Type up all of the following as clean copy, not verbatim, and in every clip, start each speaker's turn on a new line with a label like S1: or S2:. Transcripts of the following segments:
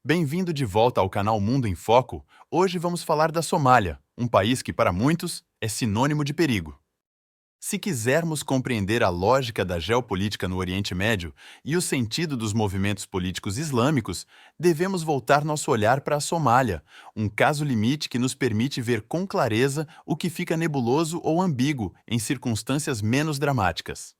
S1: Bem-vindo de volta ao canal Mundo em Foco. Hoje vamos falar da Somália, um país que, para muitos, é sinônimo de perigo. Se quisermos compreender a lógica da geopolítica no Oriente Médio e o sentido dos movimentos políticos islâmicos, devemos voltar nosso olhar para a Somália, um caso limite que nos permite ver com clareza o que fica nebuloso ou ambíguo em circunstâncias menos dramáticas.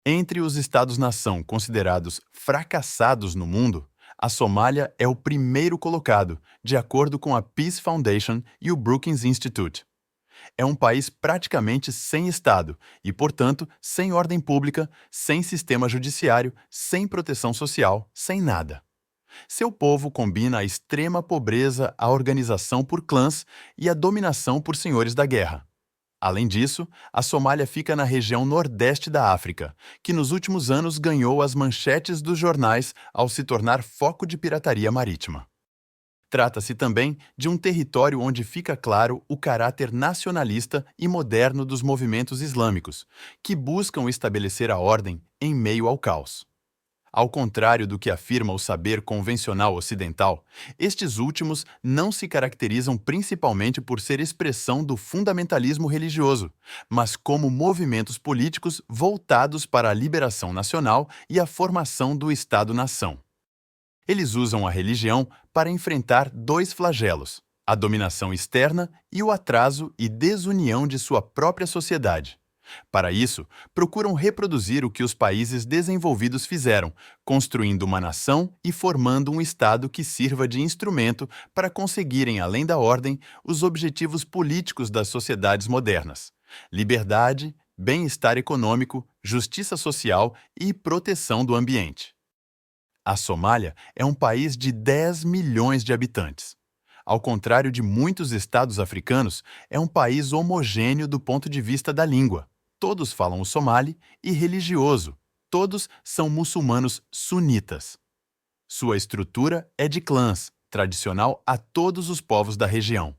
S1: Entre os Estados-nação considerados fracassados no mundo, a Somália é o primeiro colocado, de acordo com a Peace Foundation e o Brookings Institute. É um país praticamente sem Estado e, portanto, sem ordem pública, sem sistema judiciário, sem proteção social, sem nada. Seu povo combina a extrema pobreza, a organização por clãs e a dominação por senhores da guerra. Além disso, a Somália fica na região nordeste da África, que nos últimos anos ganhou as manchetes dos jornais ao se tornar foco de pirataria marítima. Trata-se também de um território onde fica claro o caráter nacionalista e moderno dos movimentos islâmicos, que buscam estabelecer a ordem em meio ao caos. Ao contrário do que afirma o saber convencional ocidental, estes últimos não se caracterizam principalmente por ser expressão do fundamentalismo religioso, mas como movimentos políticos voltados para a liberação nacional e a formação do Estado-nação. Eles usam a religião para enfrentar dois flagelos: a dominação externa e o atraso e desunião de sua própria sociedade. Para isso, procuram reproduzir o que os países desenvolvidos fizeram, construindo uma nação e formando um Estado que sirva de instrumento para conseguirem, além da ordem, os objetivos políticos das sociedades modernas: liberdade, bem-estar econômico, justiça social e proteção do ambiente. A Somália é um país de 10 milhões de habitantes. Ao contrário de muitos estados africanos, é um país homogêneo do ponto de vista da língua. Todos falam o somali e religioso. Todos são muçulmanos sunitas. Sua estrutura é de clãs, tradicional a todos os povos da região.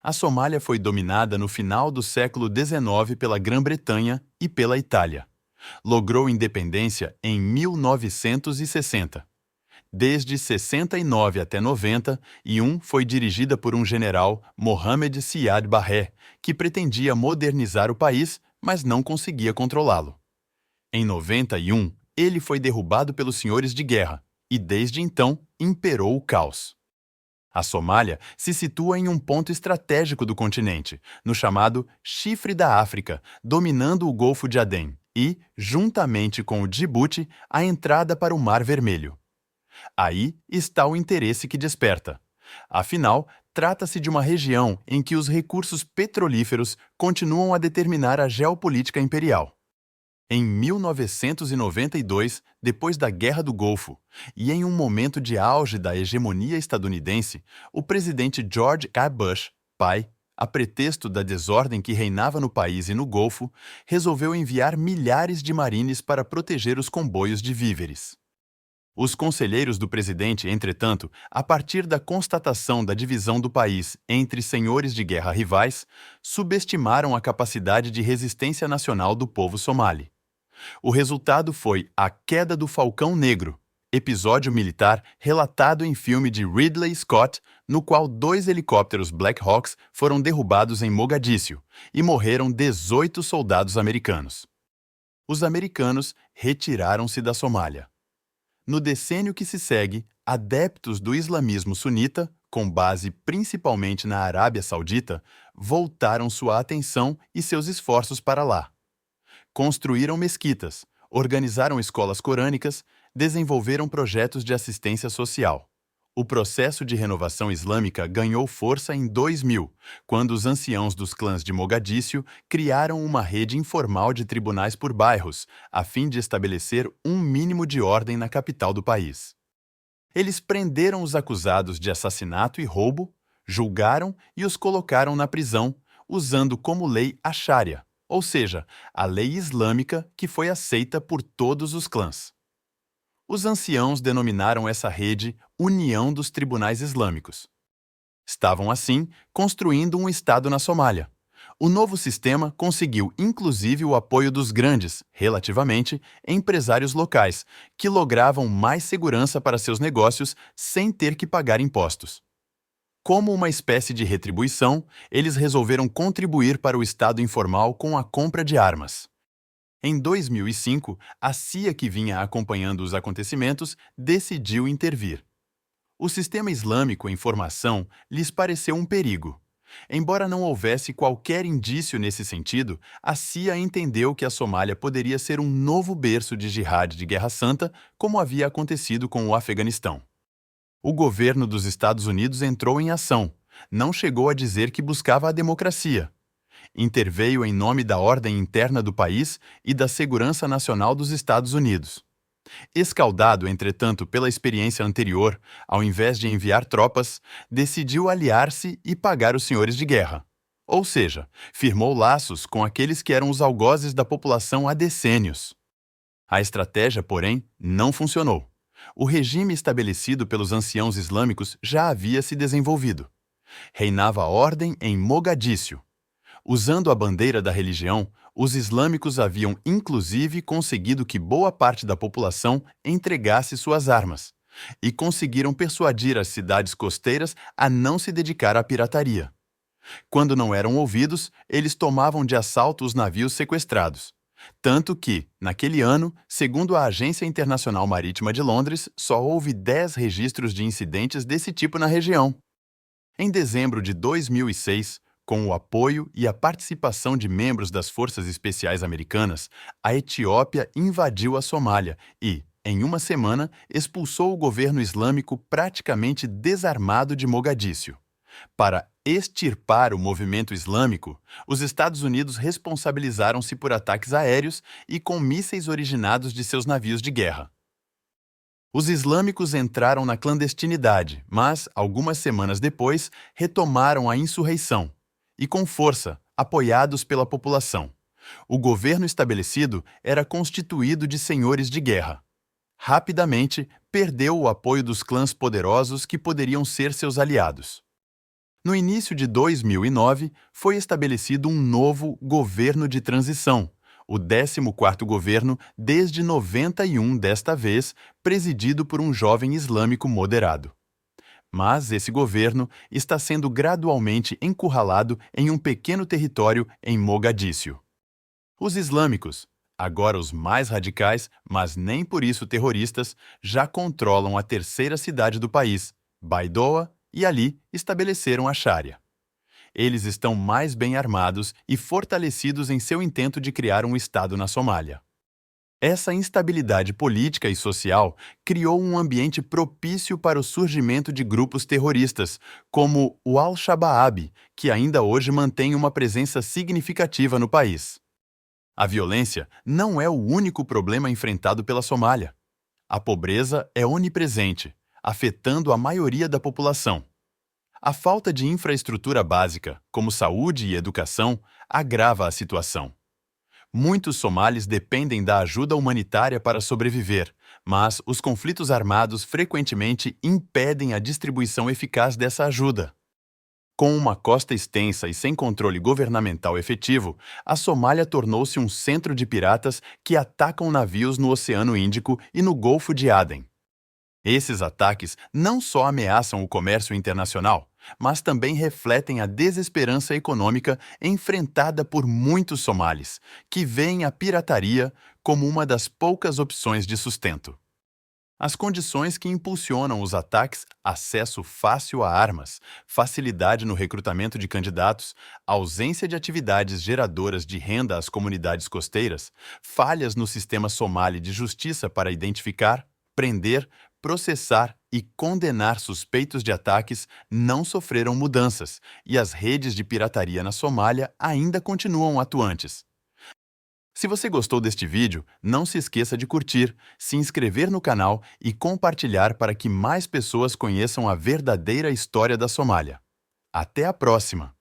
S1: A Somália foi dominada no final do século XIX pela Grã-Bretanha e pela Itália. Logrou independência em 1960. Desde 69 até 91 foi dirigida por um general, Mohamed Siad Barre, que pretendia modernizar o país, mas não conseguia controlá-lo. Em 91, ele foi derrubado pelos senhores de guerra e, desde então, imperou o caos. A Somália se situa em um ponto estratégico do continente, no chamado Chifre da África, dominando o Golfo de Adém e, juntamente com o Djibouti, a entrada para o Mar Vermelho. Aí está o interesse que desperta. Afinal, trata-se de uma região em que os recursos petrolíferos continuam a determinar a geopolítica imperial. Em 1992, depois da Guerra do Golfo, e em um momento de auge da hegemonia estadunidense, o presidente George W. Bush, pai, a pretexto da desordem que reinava no país e no Golfo, resolveu enviar milhares de marines para proteger os comboios de víveres. Os conselheiros do presidente, entretanto, a partir da constatação da divisão do país entre senhores de guerra rivais, subestimaram a capacidade de resistência nacional do povo somali. O resultado foi a Queda do Falcão Negro, episódio militar relatado em filme de Ridley Scott, no qual 2 helicópteros Black Hawks foram derrubados em Mogadíscio e morreram 18 soldados americanos. Os americanos retiraram-se da Somália. No decênio que se segue, adeptos do islamismo sunita, com base principalmente na Arábia Saudita, voltaram sua atenção e seus esforços para lá. Construíram mesquitas, organizaram escolas corânicas, desenvolveram projetos de assistência social. O processo de renovação islâmica ganhou força em 2000, quando os anciãos dos clãs de Mogadíscio criaram uma rede informal de tribunais por bairros, a fim de estabelecer um mínimo de ordem na capital do país. Eles prenderam os acusados de assassinato e roubo, julgaram e os colocaram na prisão, usando como lei a Sharia, ou seja, a lei islâmica que foi aceita por todos os clãs. Os anciãos denominaram essa rede União dos Tribunais Islâmicos. Estavam, assim, construindo um Estado na Somália. O novo sistema conseguiu inclusive o apoio dos grandes, relativamente, empresários locais, que logravam mais segurança para seus negócios sem ter que pagar impostos. Como uma espécie de retribuição, eles resolveram contribuir para o Estado informal com a compra de armas. Em 2005, a CIA, que vinha acompanhando os acontecimentos, decidiu intervir. O sistema islâmico em formação lhes pareceu um perigo. Embora não houvesse qualquer indício nesse sentido, a CIA entendeu que a Somália poderia ser um novo berço de jihad de Guerra Santa, como havia acontecido com o Afeganistão. O governo dos Estados Unidos entrou em ação. Não chegou a dizer que buscava a democracia. Interveio em nome da ordem interna do país e da segurança nacional dos Estados Unidos. Escaldado, entretanto, pela experiência anterior, ao invés de enviar tropas, decidiu aliar-se e pagar os senhores de guerra. Ou seja, firmou laços com aqueles que eram os algozes da população há decênios. A estratégia, porém, não funcionou. O regime estabelecido pelos anciãos islâmicos já havia se desenvolvido. Reinava a ordem em Mogadíscio. Usando a bandeira da religião, os islâmicos haviam inclusive conseguido que boa parte da população entregasse suas armas, e conseguiram persuadir as cidades costeiras a não se dedicar à pirataria. Quando não eram ouvidos, eles tomavam de assalto os navios sequestrados. Tanto que, naquele ano, segundo a Agência Internacional Marítima de Londres, só houve 10 registros de incidentes desse tipo na região. Em dezembro de 2006, com o apoio e a participação de membros das Forças Especiais Americanas, a Etiópia invadiu a Somália e, em uma semana, expulsou o governo islâmico praticamente desarmado de Mogadíscio. Para extirpar o movimento islâmico, os Estados Unidos responsabilizaram-se por ataques aéreos e com mísseis originados de seus navios de guerra. Os islâmicos entraram na clandestinidade, mas, algumas semanas depois, retomaram a insurreição. E com força, apoiados pela população. O governo estabelecido era constituído de senhores de guerra. Rapidamente, perdeu o apoio dos clãs poderosos que poderiam ser seus aliados. No início de 2009, foi estabelecido um novo governo de transição, o 14º governo desde 91 desta vez, presidido por um jovem islâmico moderado. Mas esse governo está sendo gradualmente encurralado em um pequeno território em Mogadíscio. Os islâmicos, agora os mais radicais, mas nem por isso terroristas, já controlam a terceira cidade do país, Baidoa, e ali estabeleceram a Sharia. Eles estão mais bem armados e fortalecidos em seu intento de criar um Estado na Somália. Essa instabilidade política e social criou um ambiente propício para o surgimento de grupos terroristas, como o Al-Shabaab, que ainda hoje mantém uma presença significativa no país. A violência não é o único problema enfrentado pela Somália. A pobreza é onipresente, afetando a maioria da população. A falta de infraestrutura básica, como saúde e educação, agrava a situação. Muitos somalis dependem da ajuda humanitária para sobreviver, mas os conflitos armados frequentemente impedem a distribuição eficaz dessa ajuda. Com uma costa extensa e sem controle governamental efetivo, a Somália tornou-se um centro de piratas que atacam navios no Oceano Índico e no Golfo de Aden. Esses ataques não só ameaçam o comércio internacional, mas também refletem a desesperança econômica enfrentada por muitos somalis, que veem a pirataria como uma das poucas opções de sustento. As condições que impulsionam os ataques, acesso fácil a armas, facilidade no recrutamento de candidatos, ausência de atividades geradoras de renda às comunidades costeiras, falhas no sistema somali de justiça para identificar, prender, processar e condenar suspeitos de ataques não sofreram mudanças e as redes de pirataria na Somália ainda continuam atuantes. Se você gostou deste vídeo, não se esqueça de curtir, se inscrever no canal e compartilhar para que mais pessoas conheçam a verdadeira história da Somália. Até a próxima!